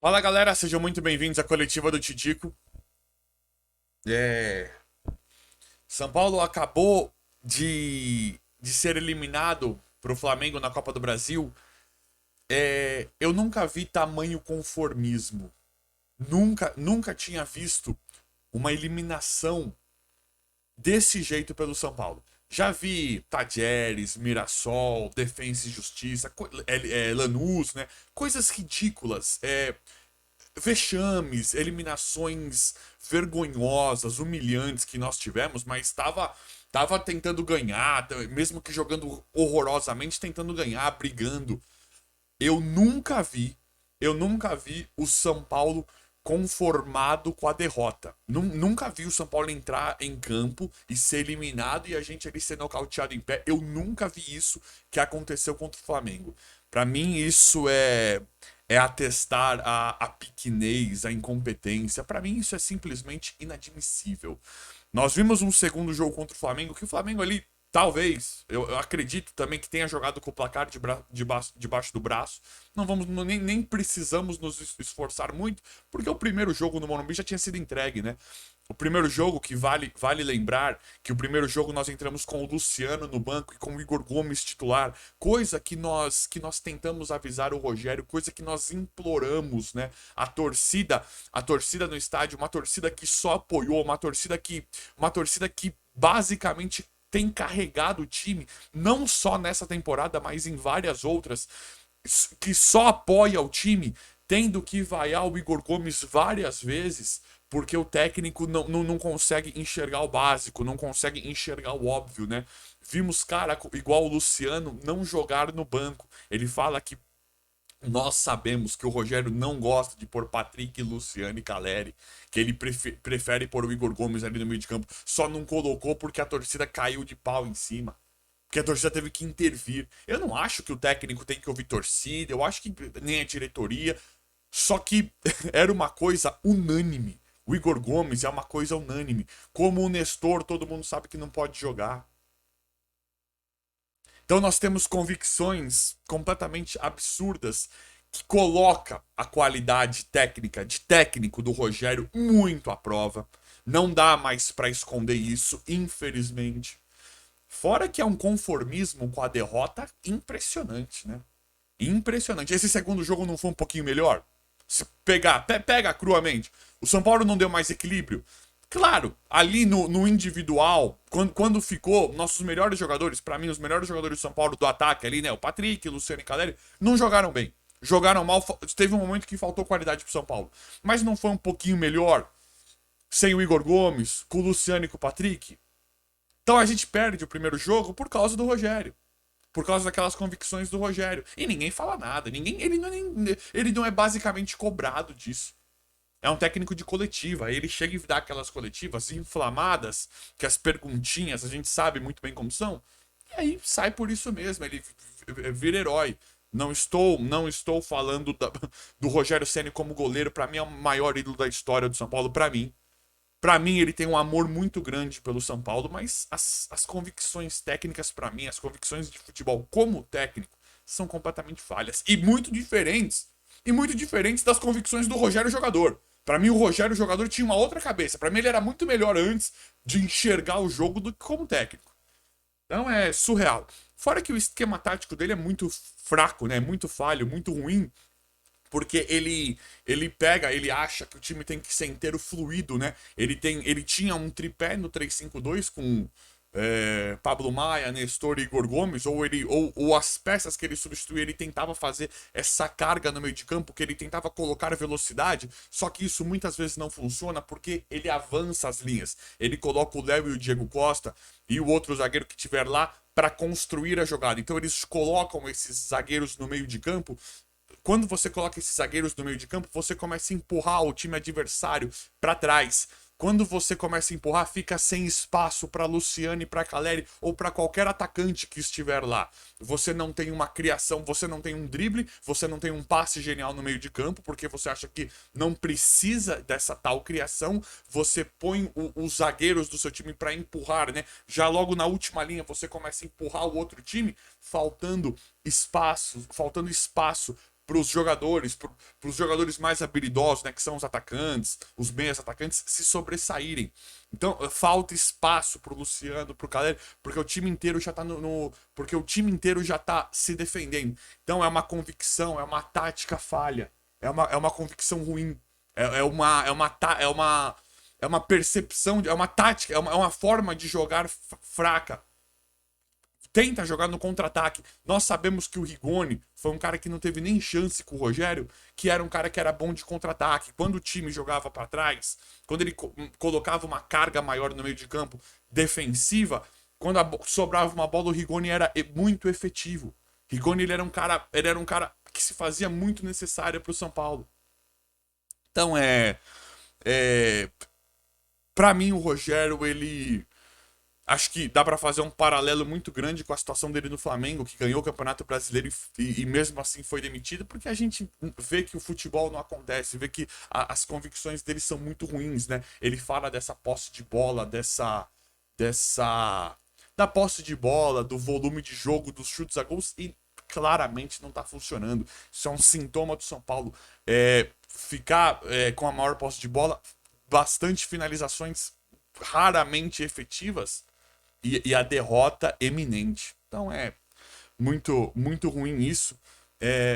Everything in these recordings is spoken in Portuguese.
Fala galera, sejam muito bem-vindos à coletiva do Tidico. São Paulo acabou de ser eliminado pro Flamengo na Copa do Brasil. Eu nunca vi tamanho conformismo. Nunca tinha visto uma eliminação desse jeito pelo São Paulo. Já vi Tadieres, Mirassol, Defensa e Justiça, Lanús, né? Coisas ridículas. Vexames, eliminações vergonhosas, humilhantes que nós tivemos, mas tava tentando ganhar, mesmo que jogando horrorosamente, tentando ganhar, brigando. Eu nunca vi, eu nunca vi o São Paulo conformado com a derrota. Nunca vi o São Paulo entrar em campo e ser eliminado e a gente ali ser nocauteado em pé. Eu nunca vi isso que aconteceu contra o Flamengo. Pra mim, isso é atestar a pequenez, a incompetência. Pra mim, isso é simplesmente inadmissível. Nós vimos um segundo jogo contra o Flamengo, que o Flamengo ali, talvez, eu acredito também que tenha jogado com o placar debaixo do braço. Não vamos, nem precisamos nos esforçar muito, porque o primeiro jogo no Morumbi já tinha sido entregue, né? O primeiro jogo, que vale lembrar que o primeiro jogo nós entramos com o Luciano no banco e com o Igor Gomes titular, coisa que nós tentamos avisar o Rogério, coisa que nós imploramos, né? A torcida no estádio, uma torcida que só apoiou, uma torcida que basicamente tem carregado o time, não só nessa temporada, mas em várias outras, que só apoia o time, tendo que vaiar o Igor Gomes várias vezes, porque o técnico não consegue enxergar o básico, não consegue enxergar o óbvio, né? Vimos cara igual o Luciano não jogar no banco. Ele fala que nós sabemos que o Rogério não gosta de pôr Patrick, Luciano e Caleri, que ele prefere pôr o Igor Gomes ali no meio de campo. Só não colocou porque a torcida caiu de pau em cima. Porque a torcida teve que intervir. Eu não acho que o técnico tem que ouvir torcida, eu acho que nem a diretoria. Só que era uma coisa unânime. O Igor Gomes é uma coisa unânime. Como o Nestor, todo mundo sabe que não pode jogar. Então nós temos convicções completamente absurdas que coloca a qualidade técnica de técnico do Rogério muito à prova. Não dá mais para esconder isso, infelizmente. Fora que é um conformismo com a derrota impressionante, né? Impressionante. Esse segundo jogo não foi um pouquinho melhor? Se pega cruamente. O São Paulo não deu mais equilíbrio. Claro, ali no individual, quando ficou, nossos melhores jogadores, para mim, os melhores jogadores do São Paulo do ataque ali, né? O Patrick, o Luciano e Caleri, não jogaram bem. Jogaram mal, teve um momento que faltou qualidade pro São Paulo. Mas não foi um pouquinho melhor sem o Igor Gomes, com o Luciano e com o Patrick? Então a gente perde o primeiro jogo por causa do Rogério. Por causa daquelas convicções do Rogério. E ninguém fala nada. Ele não é basicamente cobrado disso. É um técnico de coletiva. Ele chega e dá aquelas coletivas inflamadas, que as perguntinhas a gente sabe muito bem como são. E aí sai por isso mesmo. Ele vira herói. Não estou falando do Rogério Ceni como goleiro. Para mim é o maior ídolo da história do São Paulo. Para mim, ele tem um amor muito grande pelo São Paulo, mas as convicções técnicas, para mim, as convicções de futebol como técnico, são completamente falhas. E muito diferentes. E muito diferentes das convicções do Rogério Jogador. Para mim, o Rogério Jogador tinha uma outra cabeça. Para mim, ele era muito melhor antes de enxergar o jogo do que como técnico. Então é surreal. Fora que o esquema tático dele é muito fraco, né? Muito falho, muito ruim. Porque ele acha que o time tem que ser inteiro fluido, né? Ele tinha um tripé no 3-5-2 com Pablo Maia, Nestor e Igor Gomes, ou as peças que ele substituía, ele tentava fazer essa carga no meio de campo, que ele tentava colocar velocidade, só que isso muitas vezes não funciona porque ele avança as linhas. Ele coloca o Léo e o Diego Costa e o outro zagueiro que tiver lá para construir a jogada. Então eles colocam esses zagueiros no meio de campo. Quando você coloca esses zagueiros no meio de campo, você começa a empurrar o time adversário para trás. Quando você começa a empurrar, fica sem espaço para Luciano e para Caleri ou para qualquer atacante que estiver lá. Você não tem uma criação, você não tem um drible, você não tem um passe genial no meio de campo, porque você acha que não precisa dessa tal criação. Você põe os zagueiros do seu time para empurrar, né? Já logo na última linha você começa a empurrar o outro time, faltando espaço pros jogadores, pros jogadores mais habilidosos, né, que são os atacantes, os meias atacantes, se sobressaírem. Então, falta espaço pro Luciano, pro Caleri, porque o time inteiro já tá porque o time inteiro já tá se defendendo. Então, é uma convicção, é uma tática falha, é uma convicção ruim, é uma percepção, é uma tática, é uma forma de jogar fraca. Tenta jogar no contra-ataque. Nós sabemos que o Rigoni foi um cara que não teve nem chance com o Rogério, que era um cara que era bom de contra-ataque. Quando o time jogava para trás, quando ele colocava uma carga maior no meio de campo defensiva, quando sobrava uma bola, o Rigoni era muito efetivo. Rigoni ele era um cara que se fazia muito necessário para o São Paulo. Então é para mim o Rogério ele acho que dá para fazer um paralelo muito grande com a situação dele no Flamengo, que ganhou o Campeonato Brasileiro e mesmo assim foi demitido, porque a gente vê que o futebol não acontece, vê que as convicções dele são muito ruins, né? Ele fala dessa posse de bola, dessa da posse de bola, do volume de jogo, dos chutes a gols e claramente não tá funcionando. Isso é um sintoma do São Paulo. Ficar com a maior posse de bola, bastante finalizações raramente efetivas e a derrota eminente. Então é muito, muito ruim isso.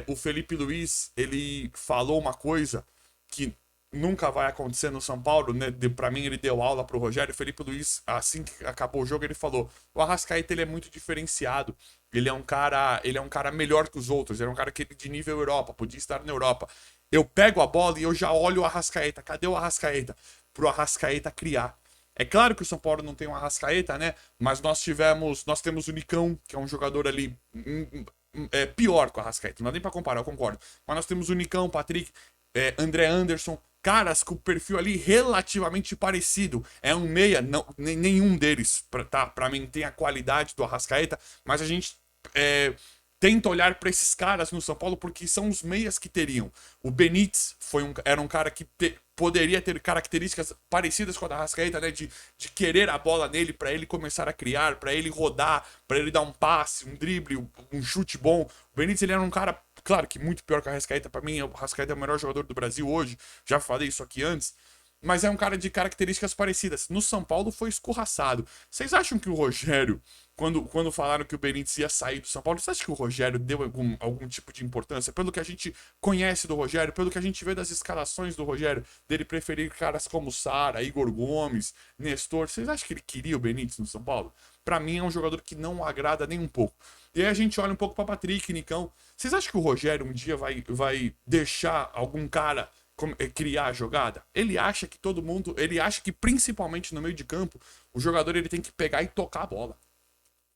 O Felipe Luiz, ele falou uma coisa que nunca vai acontecer no São Paulo, né? Para mim, ele deu aula pro Rogério. O Felipe Luiz, assim que acabou o jogo, ele falou: o Arrascaeta ele é muito diferenciado. Ele é um cara melhor que os outros. Ele é um cara que de nível Europa, podia estar na Europa. Eu pego a bola e eu já olho o Arrascaeta. Cadê o Arrascaeta? Pro Arrascaeta criar. É claro que o São Paulo não tem um Arrascaeta, né? Mas nós temos o Nicão, que é um jogador ali pior que o Arrascaeta. Não dá nem pra comparar, eu concordo. Mas nós temos o Nicão, o Patrick, André Anderson, caras com o perfil ali relativamente parecido. É um meia, não, nenhum deles, pra mim, tem a qualidade do Arrascaeta, mas a gente tenta olhar para esses caras no São Paulo porque são os meias que teriam. O Benítez era um cara que poderia ter características parecidas com a da Arrascaeta, né? De querer a bola nele para ele começar a criar, para ele rodar, para ele dar um passe, um drible, um chute bom. O Benítez ele era um cara, claro que muito pior que a Arrascaeta. Para mim, o Arrascaeta é o melhor jogador do Brasil hoje. Já falei isso aqui antes. Mas é um cara de características parecidas. No São Paulo foi escorraçado. Vocês acham que o Rogério, quando falaram que o Benítez ia sair do São Paulo, você acha que o Rogério deu algum tipo de importância? Pelo que a gente conhece do Rogério, pelo que a gente vê das escalações do Rogério, dele preferir caras como Sara, Igor Gomes, Nestor, vocês acham que ele queria o Benítez no São Paulo? Pra mim é um jogador que não agrada nem um pouco. E aí a gente olha um pouco pra Patrick, Nicão. Vocês acham que o Rogério um dia vai deixar algum cara criar a jogada? Ele acha que principalmente no meio de campo, o jogador ele tem que pegar e tocar a bola.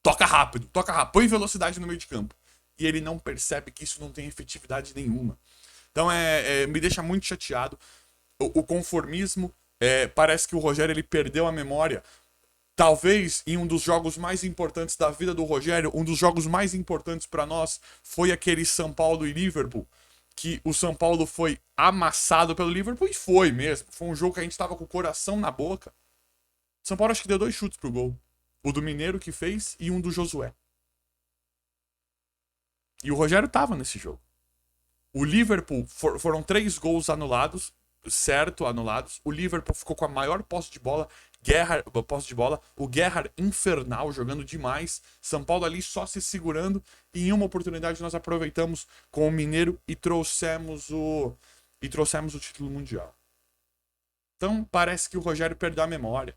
Toca rápido, põe velocidade no meio de campo. E ele não percebe que isso não tem efetividade nenhuma. Então me deixa muito chateado. O conformismo, parece que o Rogério ele perdeu a memória. Talvez em um dos jogos mais importantes da vida do Rogério, um dos jogos mais importantes para nós foi aquele São Paulo e Liverpool, que o São Paulo foi amassado pelo Liverpool e foi mesmo. Foi um jogo que a gente tava com o coração na boca. O São Paulo acho que deu 2 chutes pro gol. O do Mineiro que fez e um do Josué. E o Rogério tava nesse jogo. O Liverpool foram 3 gols anulados, certo, anulados. O Liverpool ficou com a maior posse de bola, o Gerrard infernal, jogando demais. São Paulo ali só se segurando. E em uma oportunidade nós aproveitamos com o Mineiro e trouxemos o título mundial. Então parece que o Rogério perdeu a memória.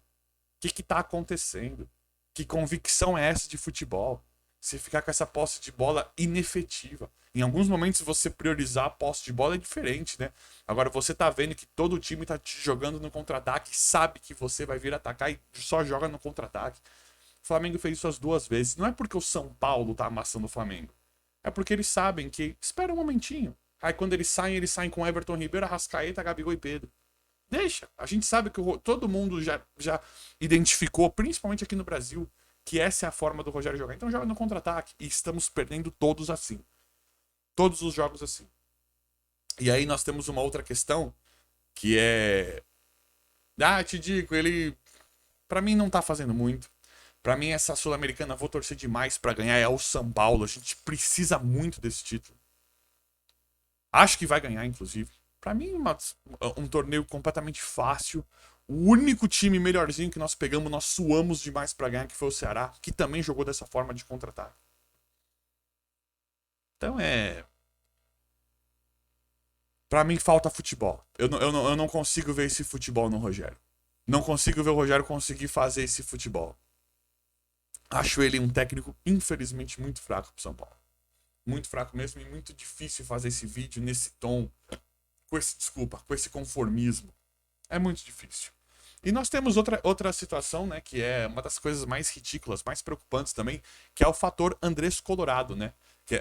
O que tá acontecendo? Que convicção é essa de futebol? Você ficar com essa posse de bola inefetiva. Em alguns momentos, você priorizar a posse de bola é diferente, né? Agora, você tá vendo que todo o time tá te jogando no contra-ataque, sabe que você vai vir atacar e só joga no contra-ataque. O Flamengo fez isso as 2 vezes. Não é porque o São Paulo tá amassando o Flamengo. É porque eles sabem que... Espera um momentinho. Aí, quando eles saem com Everton Ribeiro, Arrascaeta, Gabigol e Pedro. Deixa. A gente sabe que todo mundo já identificou, principalmente aqui no Brasil, que essa é a forma do Rogério jogar. Então joga no contra-ataque. E estamos perdendo todos assim. Todos os jogos assim. E aí nós temos uma outra questão, que é... te digo, ele... Pra mim não tá fazendo muito. Pra mim essa Sul-Americana, vou torcer demais pra ganhar, é o São Paulo. A gente precisa muito desse título. Acho que vai ganhar, inclusive. Pra mim, um torneio completamente fácil. O único time melhorzinho que nós pegamos, nós suamos demais pra ganhar, que foi o Ceará, que também jogou dessa forma de contratar. Então Pra mim falta futebol. Eu não consigo ver esse futebol no Rogério. Não consigo ver o Rogério conseguir fazer esse futebol. Acho ele um técnico, infelizmente, muito fraco pro São Paulo. Muito fraco mesmo e muito difícil fazer esse vídeo nesse tom, com esse conformismo. É muito difícil. E nós temos outra situação, né, que é uma das coisas mais ridículas, mais preocupantes também, que é o fator Andrés Colorado, né? Que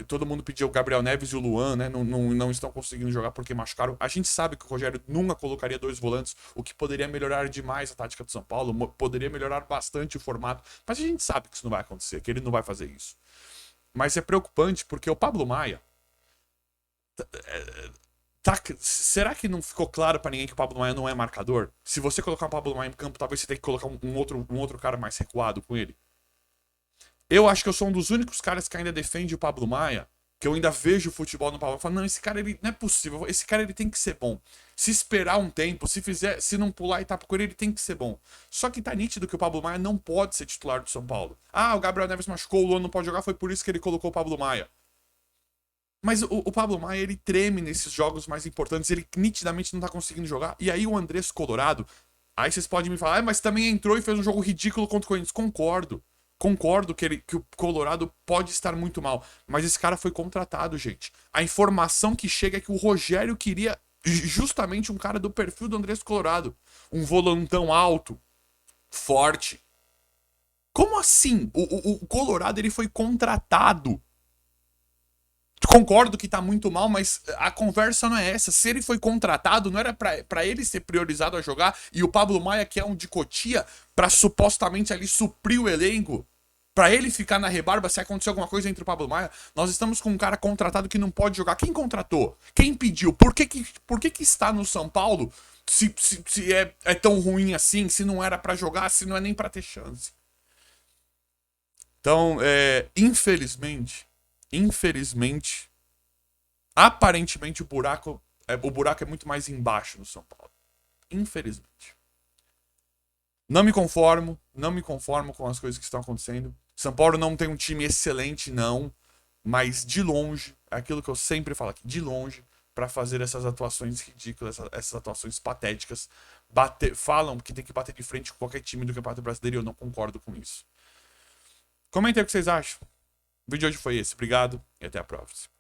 todo mundo pediu o Gabriel Neves e o Luan, né? Não estão conseguindo jogar porque machucaram. A gente sabe que o Rogério nunca colocaria 2 volantes, o que poderia melhorar demais a tática do São Paulo, poderia melhorar bastante o formato, mas a gente sabe que isso não vai acontecer, que ele não vai fazer isso. Mas é preocupante porque o Pablo Maia será que não ficou claro pra ninguém que o Pablo Maia não é marcador? Se você colocar o Pablo Maia em campo, talvez você tenha que colocar um outro cara mais recuado com ele. Eu acho que eu sou um dos únicos caras que ainda defende o Pablo Maia, que eu ainda vejo o futebol no Pablo Maia. Eu falo, não, esse cara ele não é possível. Esse cara ele tem que ser bom. Se esperar um tempo, se não pular e tapar com ele tem que ser bom. Só que tá nítido que o Pablo Maia não pode ser titular do São Paulo. Ah, o Gabriel Neves machucou, o Luan não pode jogar, foi por isso que ele colocou o Pablo Maia. Mas o Pablo Maia, ele treme nesses jogos mais importantes, ele nitidamente não tá conseguindo jogar. E aí o Andrés Colorado, aí vocês podem me falar, mas também entrou e fez um jogo ridículo contra o Corinthians. Concordo. Concordo que o Colorado pode estar muito mal. Mas esse cara foi contratado, gente. A informação que chega é que o Rogério queria justamente um cara do perfil do Andrés Colorado. Um volantão alto, forte. Como assim? O Colorado ele foi contratado. Concordo que tá muito mal, mas a conversa não é essa. Se ele foi contratado, não era pra ele ser priorizado a jogar e o Pablo Maia, que é um de Cotia, pra supostamente ali suprir o elenco, pra ele ficar na rebarba se acontecer alguma coisa entre o Pablo Maia. Nós estamos com um cara contratado que não pode jogar. Quem contratou? Quem pediu? Por que está no São Paulo se é tão ruim assim, se não era pra jogar, se não é nem pra ter chance? Então, infelizmente, aparentemente o buraco é muito mais embaixo no São Paulo. Infelizmente. Não me conformo com as coisas que estão acontecendo. São Paulo não tem um time excelente, não, mas de longe, é aquilo que eu sempre falo aqui, de longe, para fazer essas atuações ridículas, essas atuações patéticas, falam que tem que bater de frente com qualquer time do Campeonato Brasileiro e eu não concordo com isso. Comentem o que vocês acham. O vídeo de hoje foi esse. Obrigado e até a próxima.